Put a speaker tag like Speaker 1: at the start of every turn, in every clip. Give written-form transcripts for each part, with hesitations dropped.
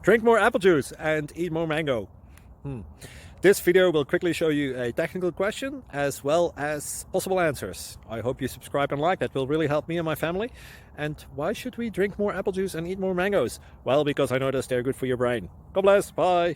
Speaker 1: Drink more apple juice and eat more mango. This video will quickly show you a technical question as well as possible answers. I hope you subscribe and like, that will really help me and my family. And why should we drink more apple juice and eat more mangoes? Well, because I noticed they're good for your brain. God bless, bye.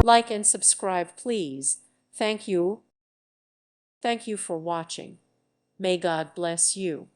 Speaker 2: Like and subscribe, please. Thank you. Thank you for watching. May God bless you.